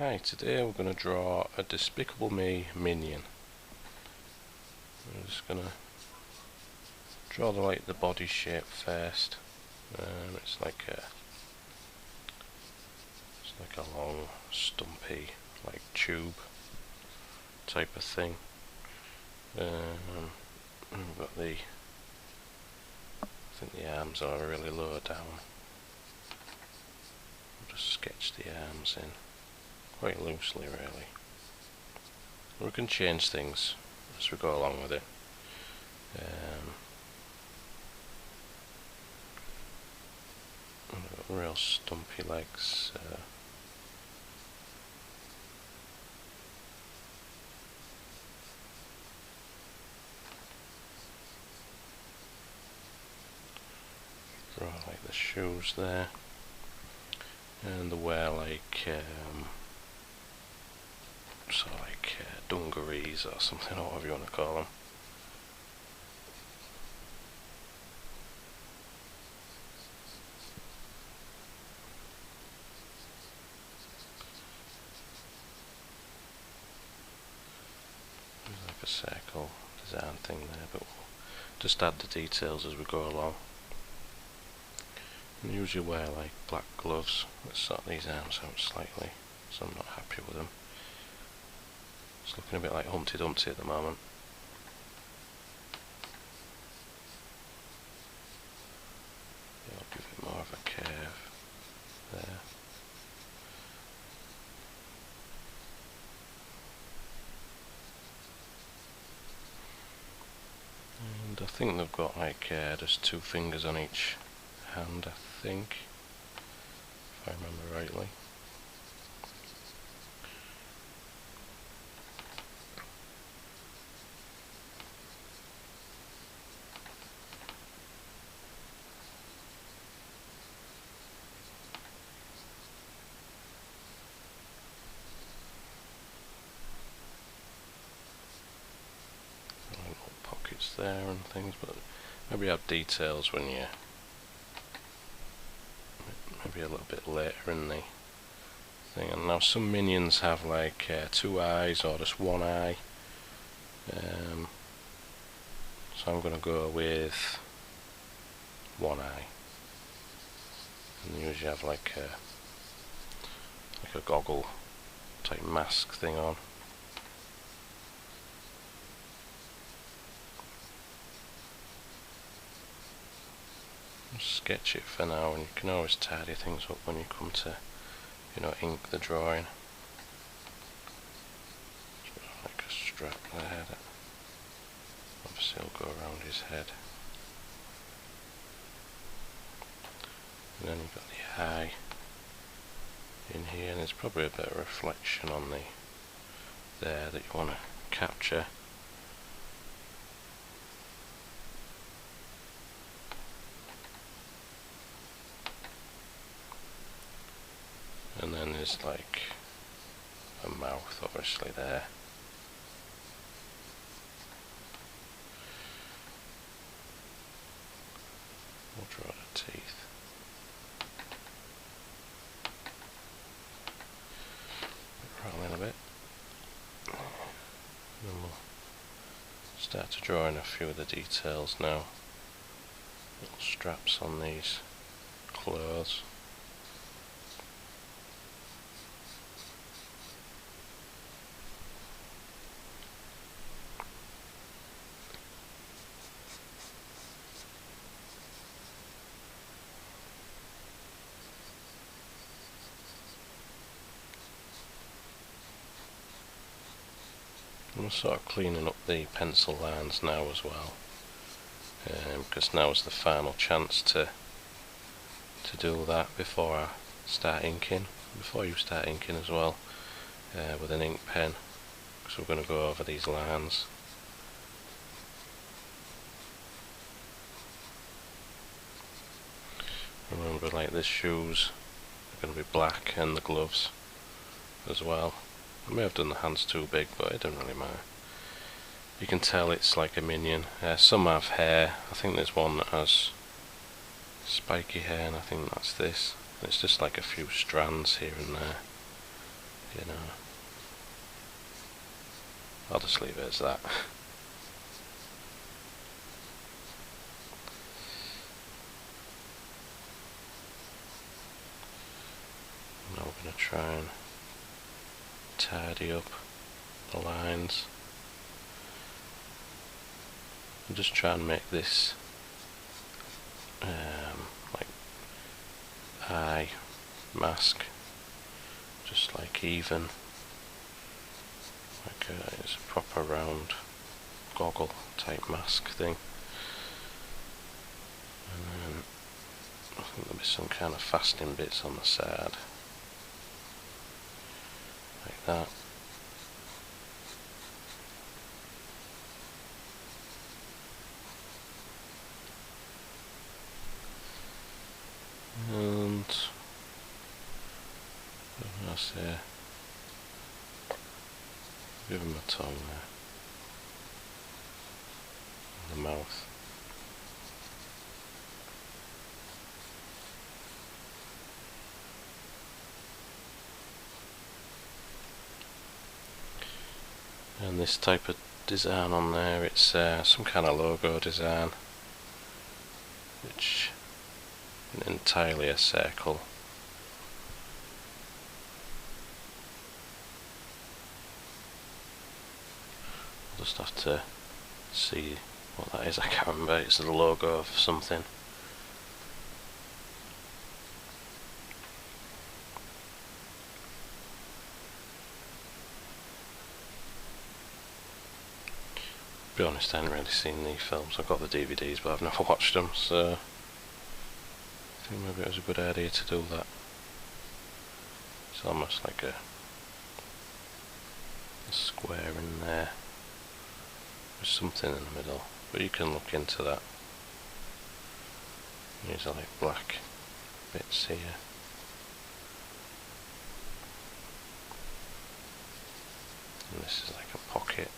Hi, today we're going to draw a Despicable Me Minion. I'm just going to draw the body shape first. It's like a long, stumpy, like tube type of thing. We've got I think the arms are really low down. I'll just sketch the arms in quite loosely, really. We can change things as we go along with it. Real stumpy legs. Draw like the shoes there, and they wear like dungarees or something, or whatever you want to call them. There's like a circle design thing there, but we'll just add the details as we go along. And usually wear like black gloves. Let's sort these arms out slightly, so I'm not happy with them. It's looking a bit like Humpty Dumpty at the moment. Yeah, I'll give it more of a curve there. And I think they've got like just 2 fingers on each hand, I think, if I remember rightly. Pockets there and things, but maybe add details when you maybe a little bit later in the thing. And now some minions have like 2 eyes or just 1 eye, so I'm going to go with 1 eye, and they usually have like a goggle type mask thing on. Sketch it for now, and you can always tidy things up when you come to, ink the drawing. Like a strap there that obviously will go around his head. And then you've got the eye in here, and there's probably a bit of reflection on there that you want to capture. And then there's like a mouth obviously there. We'll draw the teeth. Roll in a bit. And then we'll start to draw in a few of the details now. Little straps on these clothes. I'm sort of cleaning up the pencil lines now as well, because now is the final chance to do that before I start inking. Before you start inking as well, with an ink pen, because we're going to go over these lines. Remember, like the shoes are going to be black, and the gloves as well. I may have done the hands too big, but it doesn't really matter. You can tell it's like a minion. Some have hair. I think there's one that has spiky hair, and I think that's this. And it's just like a few strands here and there. you know, I'll just leave it as that. Now we're going to try and tidy up the lines. I'll just try and make this like eye mask, just like even, like it's a proper round goggle type mask thing. And then I think there'll be some kind of fastening bits on the side, like that. And what did I say? Give him a tongue there, and the mouth. And this type of design on there, it's some kind of logo design, which is entirely a circle. I'll just have to see what that is. I can't remember. It's the logo of something. To be honest, I haven't really seen the films. I've got the DVDs, but I've never watched them, so I think maybe it was a good idea to do that. It's almost like a square in there. There's something in the middle, but you can look into that. These are like black bits here. And this is like a pocket.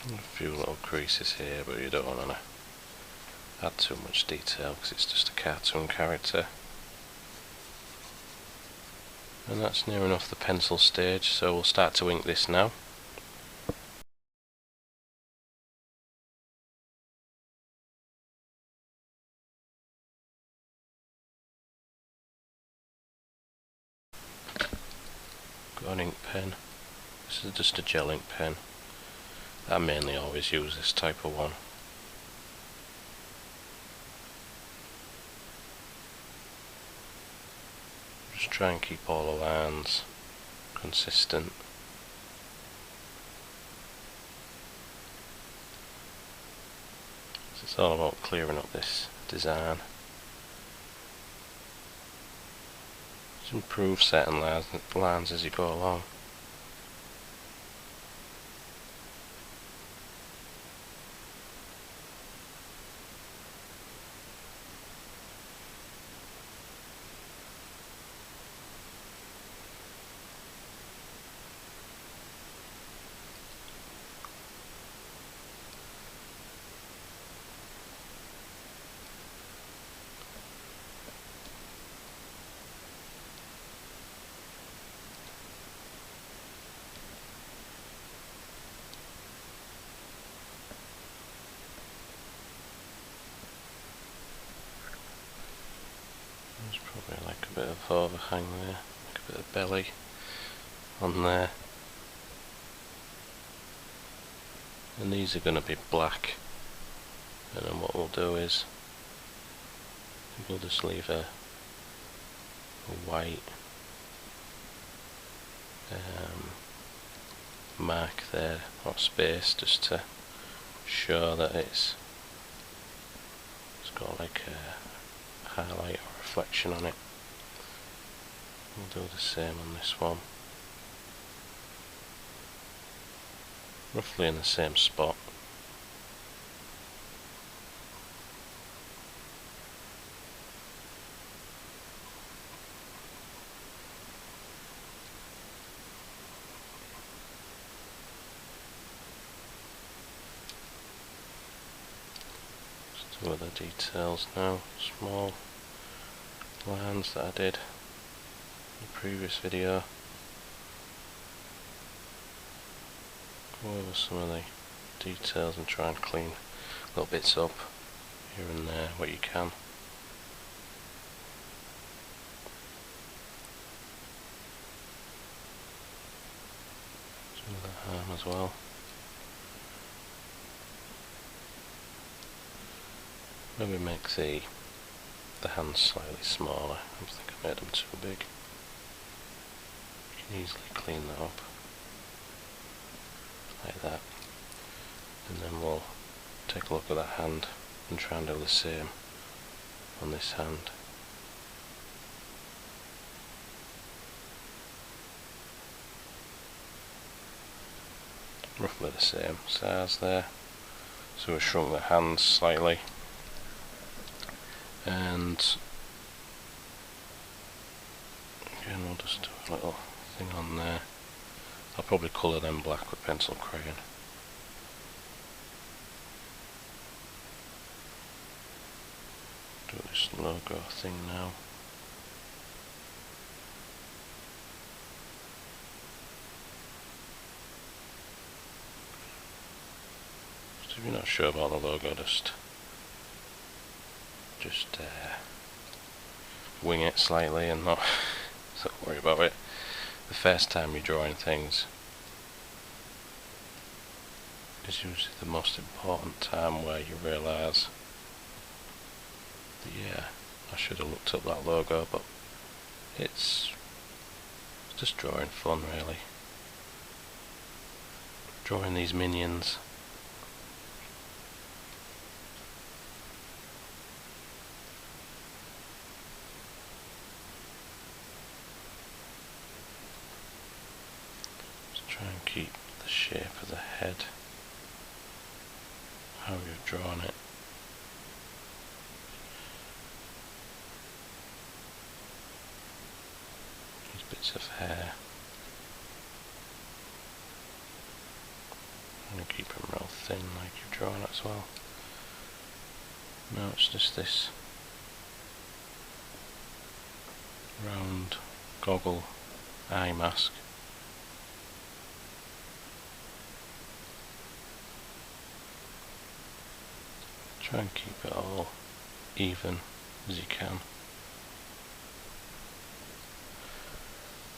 And a few little creases here, but you don't want to add too much detail because it's just a cartoon character. And that's near enough the pencil stage, so we'll start to ink this now. Got an ink pen. This is just a gel ink pen. I mainly always use this type of one. Just try and keep all the lines consistent. So it's all about clearing up this design. Just improve certain lines as you go along. There's probably like a bit of overhang there, like a bit of belly on there. And these are going to be black, and then what we'll do is we'll just leave a white mark there, or space, just to show that it's got like a highlight or reflection on it. We'll do the same on this one, roughly in the same spot. few other details now, small lines that I did in the previous video. Go over some of the details and try and clean little bits up here and there what you can. Some of the arm as well. Maybe make the hands slightly smaller. I think I made them too big. You can easily clean that up like that, and then we'll take a look at that hand and try and do the same on this hand. Roughly the same size there, so we shrunk the hands slightly, and again we'll just do a little thing on there. I'll probably colour them black with pencil crayon. Do this logo thing now. So if you're not sure about the logo, just wing it slightly and not don't worry about it. The first time you're drawing things is usually the most important time, where you realise that yeah, I should have looked up that logo, but it's just drawing fun really. Drawing these minions. Try and keep the shape of the head how you've drawn it. These bits of hair, and keep them real thin like you've drawn it as well. Now it's just this round goggle eye mask. Try and keep it all even as you can.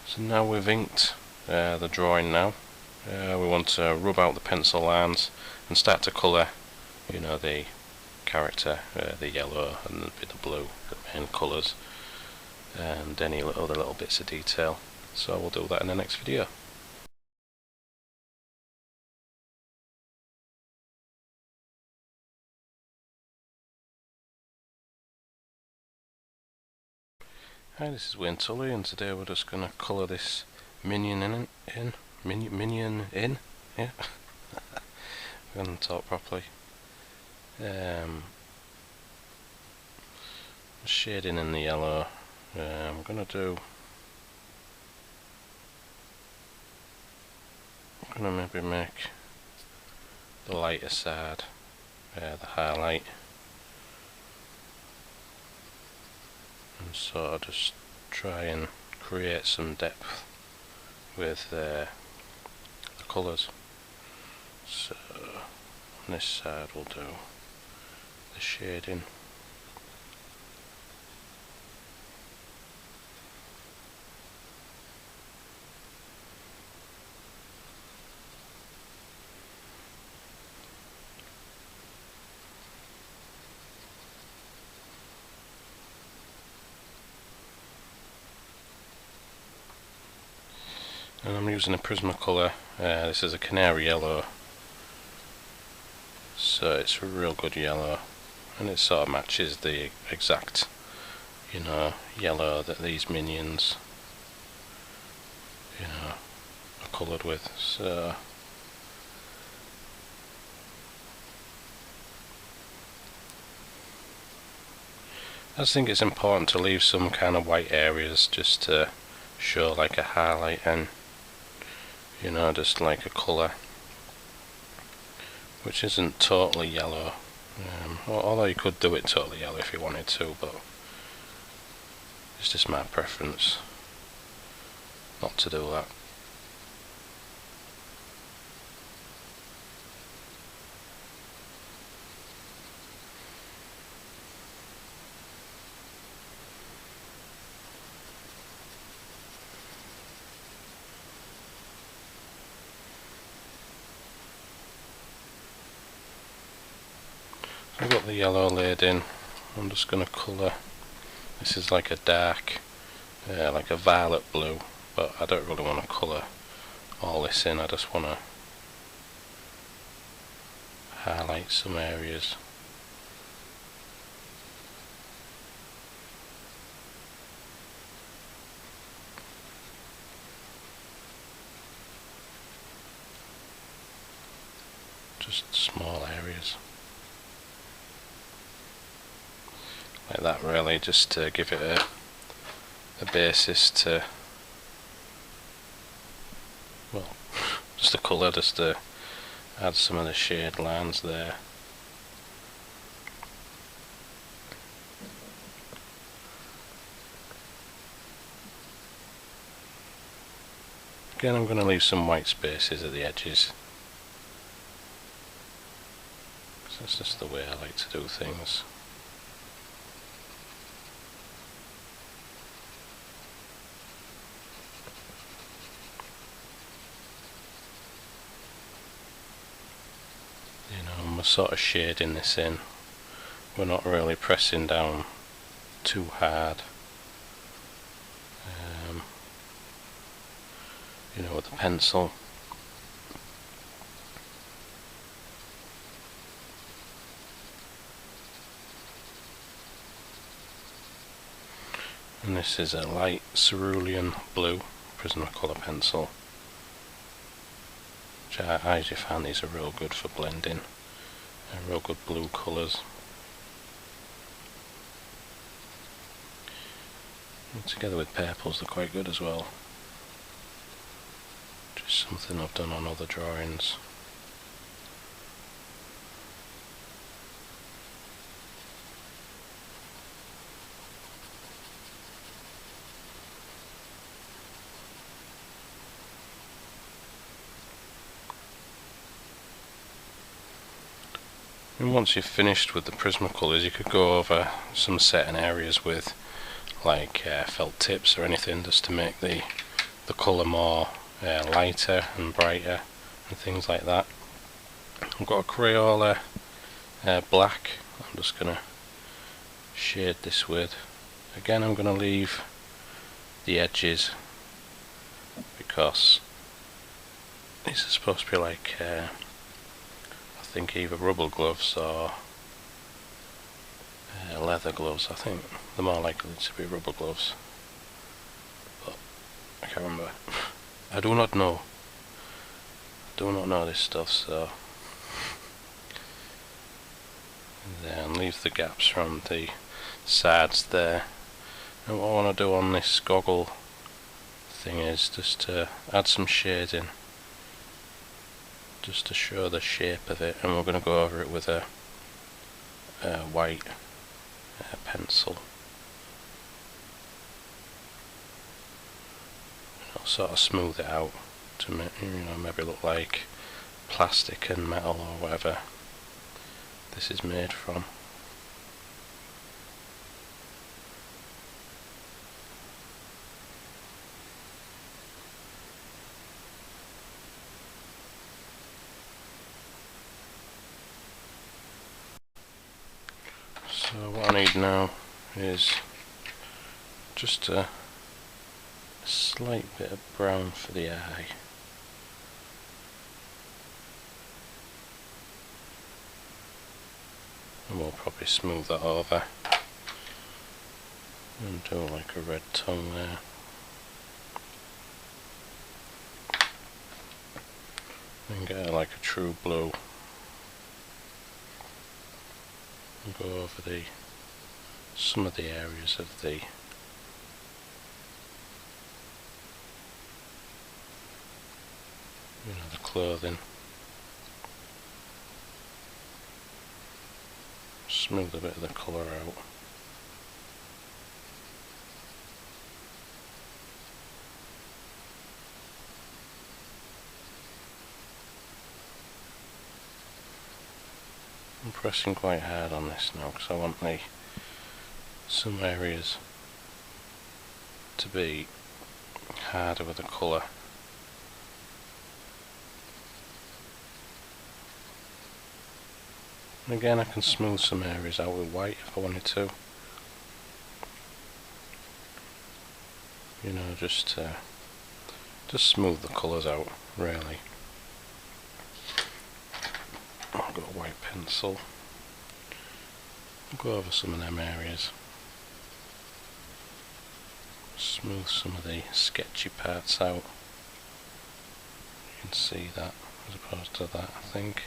So now we've inked the drawing now. We want to rub out the pencil lines and start to colour, you know, the character, the yellow and the blue, the main colours, and any other little bits of detail. So we'll do that in the next video. Hi, this is Wayne Tully, and today we're just going to colour this minion in. Yeah. I'm going to talk properly. Shading in the yellow. I'm going to maybe make the lighter side the highlight. And sort of just try and create some depth with the colours. So on this side we'll do the shading. And I'm using a Prismacolor. This is a canary yellow, so it's a real good yellow, and it sort of matches the exact, you know, yellow that these minions, you know, are coloured with. So I just think it's important to leave some kind of white areas just to show like a highlight and, you know, just like a colour which isn't totally yellow, Although you could do it totally yellow if you wanted to, but it's just my preference not to do that. I've got the yellow laid in. I'm just going to colour. This is like a dark, like a violet blue, but I don't really want to colour all this in. I just want to highlight some areas. Just small areas. Like that, really, just to give it a basis to, well, just a colour, just to add some of the shade lines there. Again, I'm going to leave some white spaces at the edges, because that's just the way I like to do things. We're sort of shading this in. We're not really pressing down too hard. With the pencil. And this is a light cerulean blue Prismacolor pencil, which I usually find these are real good for blending. They're real good blue colours. And together with purples they're quite good as well. Just something I've done on other drawings. And once you've finished with the Prismacolors, you could go over some setting areas with like felt tips or anything, just to make the colour more lighter and brighter and things like that. I've got a Crayola black. I'm just going to shade this with. Again, I'm going to leave the edges because these are supposed to be like I think either rubber gloves or leather gloves. I think they're more likely to be rubber gloves, but I can't remember. I do not know. Do not know this stuff, so then leave the gaps from the sides there. And what I want to do on this goggle thing is just to add some shading, just to show the shape of it, and we're going to go over it with a white pencil. I'll sort of smooth it out to make, maybe look like plastic and metal or whatever this is made from. So what I need now is just a slight bit of brown for the eye. And we'll probably smooth that over and do like a red tongue there. And get like a true blue. And go over some of the areas of the the clothing. smooth a bit of the colour out. I'm pressing quite hard on this now because I want some areas to be harder with the colour. And again, I can smooth some areas out with white if I wanted to. You know, just smooth the colours out, really. I've got a white pencil. I'll go over some of them areas. Smooth some of the sketchy parts out. You can see that as opposed to that, I think.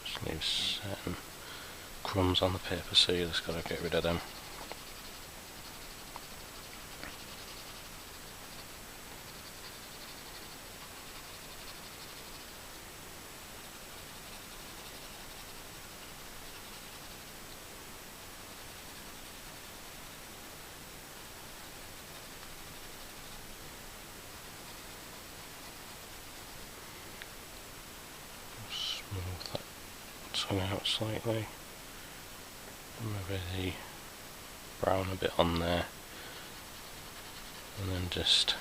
Just leave certain crumbs on the paper, so you just got to get rid of them. Smooth that tongue out slightly. Maybe the brown a bit on there, and then just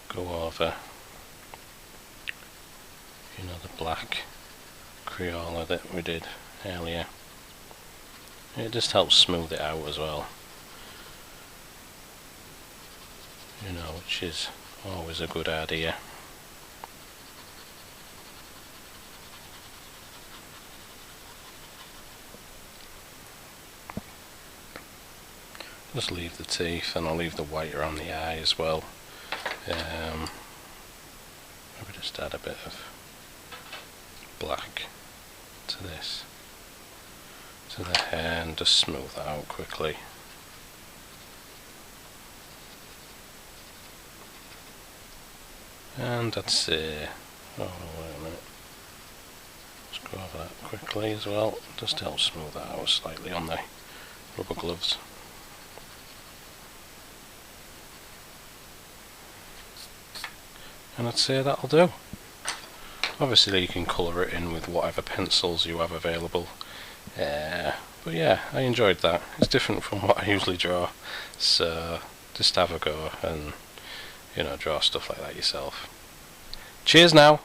go over, you know, the black Crayola that we did earlier. It just helps smooth it out as well, you know, which is always a good idea. Just leave the teeth, and I'll leave the white around the eye as well. Maybe just add a bit of black to this, to the hair, and just smooth that out quickly. And that's it. Oh, wait a minute. Let's go over that quickly as well, just to help smooth that out slightly on the rubber gloves. And I'd say that'll do. Obviously you can colour it in with whatever pencils you have available. But yeah, I enjoyed that. It's different from what I usually draw. So just have a go and, you know, draw stuff like that yourself. Cheers now!